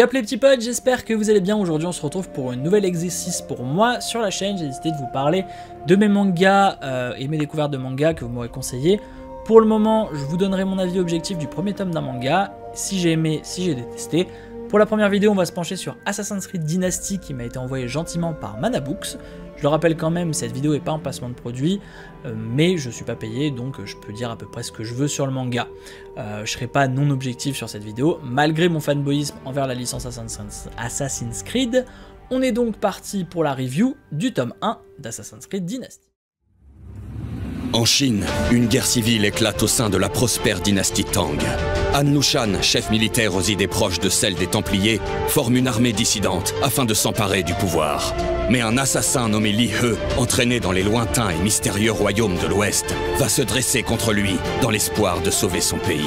Yop les petits potes, j'espère que vous allez bien. Aujourd'hui on se retrouve pour un nouvel exercice pour moi sur la chaîne. J'ai décidé de vous parler de mes mangas et mes découvertes de mangas que vous m'aurez conseillé. Pour le moment, je vous donnerai mon avis objectif du premier tome d'un manga, si j'ai aimé, si j'ai détesté. Pour la première vidéo, on va se pencher sur Assassin's Creed Dynasty qui m'a été envoyé gentiment par Manabooks. Je le rappelle quand même, cette vidéo n'est pas un placement de produit, mais je ne suis pas payé, donc je peux dire à peu près ce que je veux sur le manga. Je ne serai pas non objectif sur cette vidéo, malgré mon fanboyisme envers la licence Assassin's Creed. On est donc parti pour la review du tome 1 d'Assassin's Creed Dynasty. En Chine, une guerre civile éclate au sein de la prospère dynastie Tang. Han Lushan, chef militaire aux idées proches de celles des Templiers, forme une armée dissidente afin de s'emparer du pouvoir. Mais un assassin nommé Li He, entraîné dans les lointains et mystérieux royaumes de l'Ouest, va se dresser contre lui dans l'espoir de sauver son pays.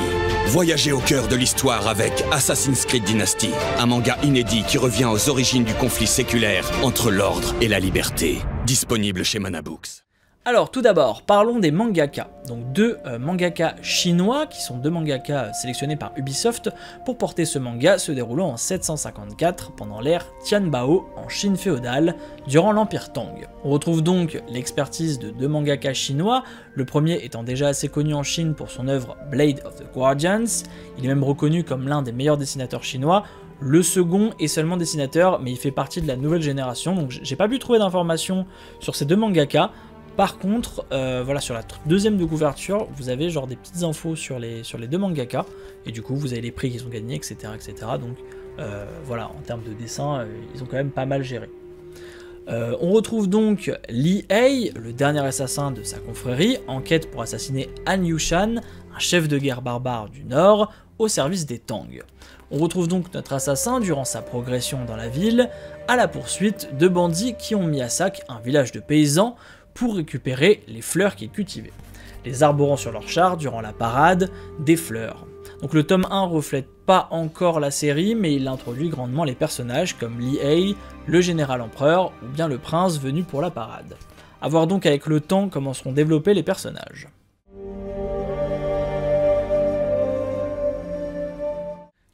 Voyagez au cœur de l'histoire avec Assassin's Creed Dynasty, un manga inédit qui revient aux origines du conflit séculaire entre l'ordre et la liberté. Disponible chez Manabooks. Alors tout d'abord, parlons des mangaka. Donc deux mangaka chinois qui sont deux mangaka sélectionnés par Ubisoft pour porter ce manga se déroulant en 754 pendant l'ère Tianbao en Chine féodale durant l'Empire Tang. On retrouve donc l'expertise de deux mangaka chinois, le premier étant déjà assez connu en Chine pour son œuvre Blade of the Guardians, il est même reconnu comme l'un des meilleurs dessinateurs chinois. Le second est seulement dessinateur mais il fait partie de la nouvelle génération, donc j'ai pas pu trouver d'informations sur ces deux mangaka. Par contre, voilà, sur la deuxième de couverture, vous avez genre des petites infos sur les deux mangaka, et du coup vous avez les prix qu'ils ont gagnés, etc. etc. Donc voilà, en termes de dessin, ils ont quand même pas mal géré. On retrouve donc Li He, le dernier assassin de sa confrérie, en quête pour assassiner Han Lushan, un chef de guerre barbare du Nord, au service des Tang. On retrouve donc notre assassin durant sa progression dans la ville, à la poursuite de bandits qui ont mis à sac un village de paysans, pour récupérer les fleurs qu'ils cultivaient, les arborant sur leur char durant la parade des fleurs. Donc le tome 1 reflète pas encore la série, mais il introduit grandement les personnages comme Li He, le général empereur, ou bien le prince venu pour la parade. A voir donc avec le temps comment seront développés les personnages.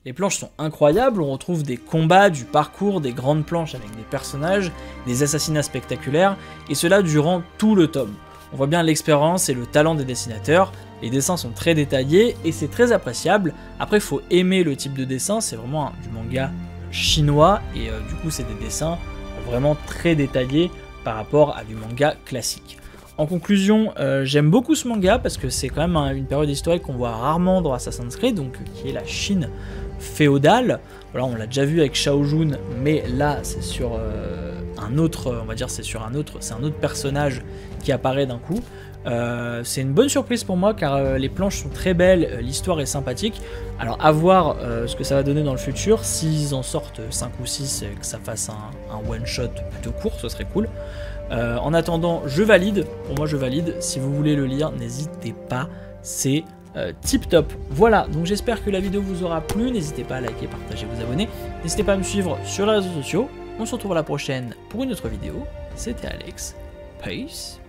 Les planches sont incroyables, on retrouve des combats, du parcours, des grandes planches avec des personnages, des assassinats spectaculaires, et cela durant tout le tome. On voit bien l'expérience et le talent des dessinateurs, les dessins sont très détaillés et c'est très appréciable. Après il faut aimer le type de dessin, c'est vraiment du manga chinois, et du coup c'est des dessins vraiment très détaillés par rapport à du manga classique. En conclusion, j'aime beaucoup ce manga parce que c'est quand même une période historique qu'on voit rarement dans Assassin's Creed, donc qui est la Chine féodale. Voilà, on l'a déjà vu avec Shao Jun, mais là c'est sur un autre, on va dire c'est un autre personnage qui apparaît d'un coup. C'est une bonne surprise pour moi car les planches sont très belles, l'histoire est sympathique. Alors à voir ce que ça va donner dans le futur, s'ils en sortent 5 ou 6 et que ça fasse un one shot plutôt court, ce serait cool. En attendant, je valide, pour moi je valide, si vous voulez le lire, n'hésitez pas, c'est tip top. Voilà, donc j'espère que la vidéo vous aura plu, n'hésitez pas à liker, partager, vous abonner, n'hésitez pas à me suivre sur les réseaux sociaux, on se retrouve à la prochaine pour une autre vidéo, c'était Alex, peace.